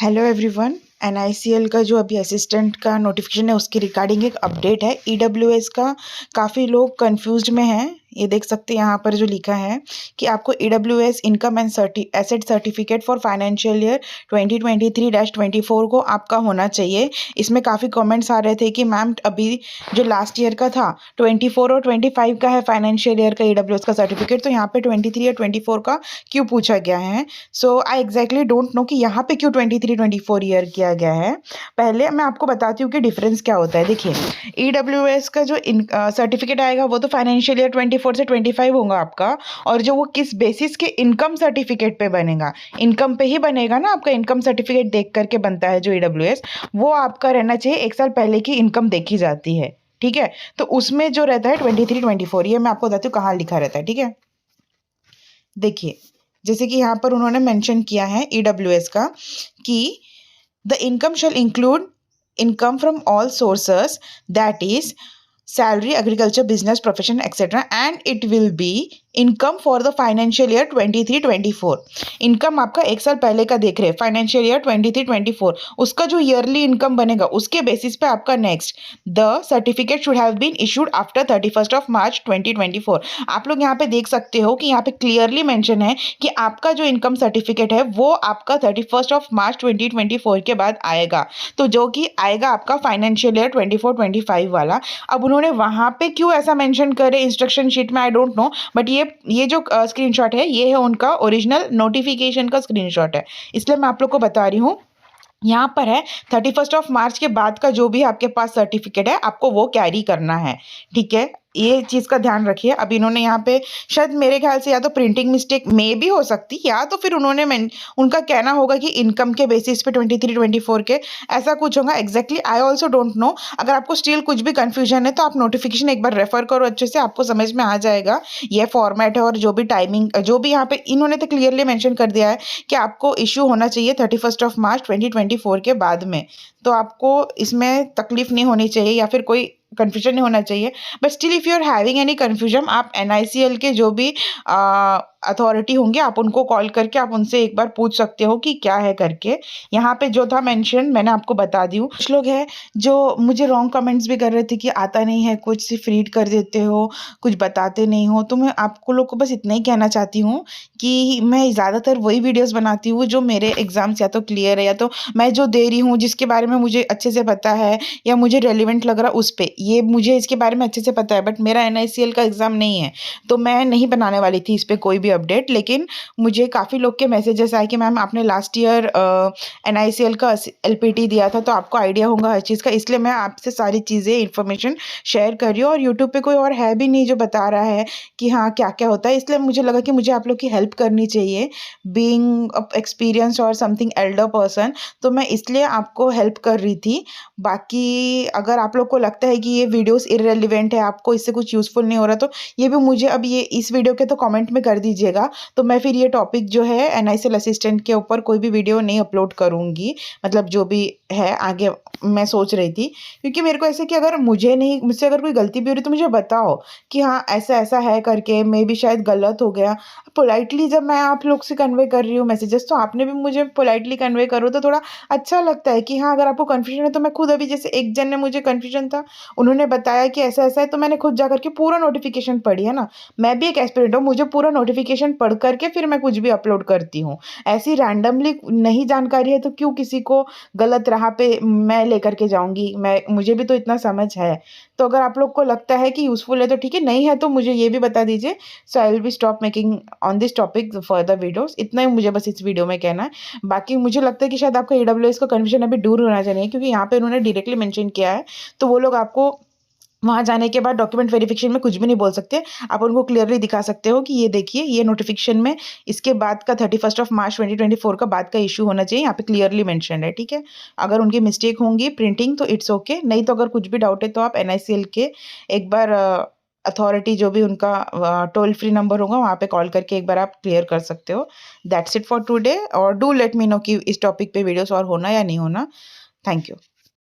Hello everyone. NICL का जो अभी असिस्टेंट का नोटिफिकेशन है उसके रिगार्डिंग एक अपडेट है। ईडब्ल्यूएस का काफ़ी लोग कंफ्यूज्ड में हैं। ये देख सकते हैं यहाँ पर जो लिखा है कि आपको EWS income and asset certificate for financial year 2023-24 को आपका होना चाहिए। इसमें काफ़ी कमेंट्स आ रहे थे कि मैम अभी जो लास्ट ईयर का था 24 और 25 का है फाइनेंशियल ईयर का ईडब्ल्यूएस का सर्टिफिकेट, तो यहाँ पे 23 या 24 का क्यों पूछा गया है। सो आई एग्जैक्टली डोंट नो कि यहाँ पे क्यों 23-24 ईयर किया गया है। पहले मैं आपको बताती हूँ कि डिफरेंस क्या होता है। देखिए, ईडब्ल्यूएस का जो सर्टिफिकेट आएगा वो तो फाइनेंशियल ईयर 24 से 25 होगा आपका, और जो वो किस बेसिस के इनकम सर्टिफिकेट पे बनेगा, इनकम पे ही बनेगा ना, आपका इनकम सर्टिफिकेट देख करके बनता है जो ईडब्ल्यूएस, वो आपका रहना चाहिए 1 साल पहले की इनकम देखी जाती है। ठीक है, तो उसमें जो रहता है 23-24, ये मैं आपको बताती हूँ कहाँ लिखा रहता है। ठीक है, देखिए जैसे कि यहाँ पर उन्होंने मेंशन किया है ईडब्ल्यूएस का कि the income shall include income from all sources, that is salary, agriculture, business, profession, etc. and it will be income for the financial year 23-24। Income आपका 1 साल पहले का देख रहे हैं, फाइनेंशियल ईयर 23-24, उसका जो ईयरली इनकम बनेगा उसके बेसिस पे आपका next the certificate should have been issued after 31 March 2024। आप लोग यहाँ पे देख सकते हो कि यहाँ पे क्लियरली मेंशन है कि आपका जो इनकम सर्टिफिकेट है वो आपका 31 मार्च 2024 के बाद आएगा, तो जो कि आएगा आपका फाइनेंशियल ईयर 24-25 वाला। अब उन्होंने वहाँ पे क्यों ऐसा मेंशन करे इंस्ट्रक्शन शीट में, आई डोंट नो, बट ये जो स्क्रीनशॉट है ये है उनका ओरिजिनल नोटिफिकेशन का स्क्रीनशॉट है, इसलिए मैं आप लोग को बता रही हूँ। यहाँ पर है 31 मार्च के बाद का जो भी आपके पास सर्टिफिकेट है आपको वो कैरी करना है। ठीक है, ये चीज़ का ध्यान रखिए। अब इन्होंने यहाँ पे शायद मेरे ख्याल से या तो प्रिंटिंग मिस्टेक में भी हो सकती, या तो फिर उन्होंने उनका कहना होगा कि इनकम के बेसिस पे 23-24 के ऐसा कुछ होगा। Exactly I also don't know. अगर आपको स्टिल कुछ भी कन्फ्यूजन है तो आप नोटिफिकेशन एक बार रेफर करो अच्छे से, आपको समझ में आ जाएगा ये फॉर्मेट है। और जो भी टाइमिंग जो भी यहाँ पे इन्होंने तो क्लियरली मैंशन कर दिया है कि आपको इशू होना चाहिए 31 मार्च 2024 के बाद में, तो आपको इसमें तकलीफ नहीं होनी चाहिए या फिर कोई कन्फ्यूजन नहीं होना चाहिए। But still if you are having any confusion, आप एनआईसीएल के जो भी अथॉरिटी होंगे आप उनको कॉल करके आप उनसे एक बार पूछ सकते हो कि क्या है करके। यहाँ पे जो था मेंशन मैंने आपको बता दी हूँ। कुछ लोग हैं जो मुझे रॉन्ग कमेंट्स भी कर रहे थे कि आता नहीं है कुछ, सिर्फ रीड कर देते हो, कुछ बताते नहीं हो। तो मैं आपको लोग को बस इतना ही कहना चाहती हूँ कि मैं ज़्यादातर वही वीडियोज़ बनाती हूँ जो मेरे एग्ज़ाम्स या तो क्लियर है, या तो मैं जो दे रही हूँ जिसके बारे में मुझे अच्छे से पता है या मुझे रेलिवेंट लग रहा उस पर, ये मुझे इसके बारे में अच्छे से पता है। बट मेरा एनआईसीएल का एग्ज़ाम नहीं है तो मैं नहीं बनाने वाली थी इस पर कोई भी अपडेट, लेकिन मुझे काफ़ी लोग के मैसेजेस आए कि मैम आपने लास्ट ईयर एनआईसीएल का एलपीटी दिया था तो आपको आइडिया होगा हर चीज़ का, इसलिए मैं आपसे सारी चीज़ें इन्फॉर्मेशन शेयर कर रही हूँ। और यूट्यूब पे कोई और है भी नहीं जो बता रहा है कि हाँ क्या क्या होता है, इसलिए मुझे लगा कि मुझे आप लोग की हेल्प करनी चाहिए बीइंग एक्सपीरियंस और समथिंग एल्डर पर्सन, तो मैं इसलिए आपको हेल्प कर रही थी। बाकी अगर आप लोग को लगता है कि ये वीडियोस इररेलेवेंट है, आपको इससे कुछ यूज़फुल नहीं हो रहा, तो ये भी मुझे अब ये इस वीडियो के तो कमेंट में कर दीजिएगा, तो मैं फिर ये टॉपिक जो है एनआईसीएल असिस्टेंट के ऊपर कोई भी वीडियो नहीं अपलोड करूँगी। मतलब जो भी है आगे मैं सोच रही थी, क्योंकि मेरे को ऐसे कि अगर मुझसे अगर कोई गलती भी हो रही तो मुझे बताओ कि हाँ ऐसा ऐसा है करके, मे भी शायद गलत हो गया। पोलाइटली जब मैं आप लोग से कन्वे कर रही हूँ मैसेजेस, तो आपने भी मुझे पोलाइटली कन्वे करो तो थोड़ा अच्छा लगता है कि हाँ अगर आपको कन्फ्यूजन है तो मैं खुद अभी जैसे एक जन ने मुझे कन्फ्यूजन था, उन्होंने बताया कि ऐसा ऐसा है, तो मैंने खुद जा करके पूरा नोटिफिकेशन पढ़ी है ना। मैं भी एक एस्पिरेंट हूँ, मुझे पूरा नोटिफिकेशन पढ़ करके फिर मैं कुछ भी अपलोड करती हूँ। ऐसी रैंडमली नहीं जानकारी है तो क्यों किसी को गलत राह पे मैं लेकर के जाऊँगी, मुझे भी तो इतना समझ है। तो अगर आप लोग को लगता है कि यूज़फुल है तो ठीक है, नहीं है तो मुझे ये भी बता दीजिए। So I will be stop making on this topic further videos. इतना ही मुझे बस इस वीडियो में कहना है। बाकी मुझे लगता है कि शायद आपका ईडब्ल्यूएस का कन्फ्यूजन अभी दूर होना चाहिए, क्योंकि यहाँ पे उन्होंने डायरेक्टली मेंशन किया है, तो वो लोग आपको वहाँ जाने के बाद डॉक्यूमेंट वेरिफिकेशन में कुछ भी नहीं बोल सकते। आप उनको क्लियरली दिखा सकते हो कि ये देखिए ये नोटिफिकेशन में इसके बाद का 31 मार्च 2024 का बाद का इशू होना चाहिए, यहाँ पे क्लियरली मेंशन है। ठीक है, अगर उनकी मिस्टेक होंगी प्रिंटिंग तो इट्स ओके, नहीं तो अगर कुछ भी डाउट है तो आप एनआईसीएल के एक बार अथॉरिटी जो भी उनका टोल फ्री नंबर होगा वहाँ पे कॉल करके एक बार आप क्लियर कर सकते हो। दैट्स इट फॉर टुडे, और डू लेट मी नो कि इस टॉपिक पे वीडियोस और होना या नहीं होना। Thank you.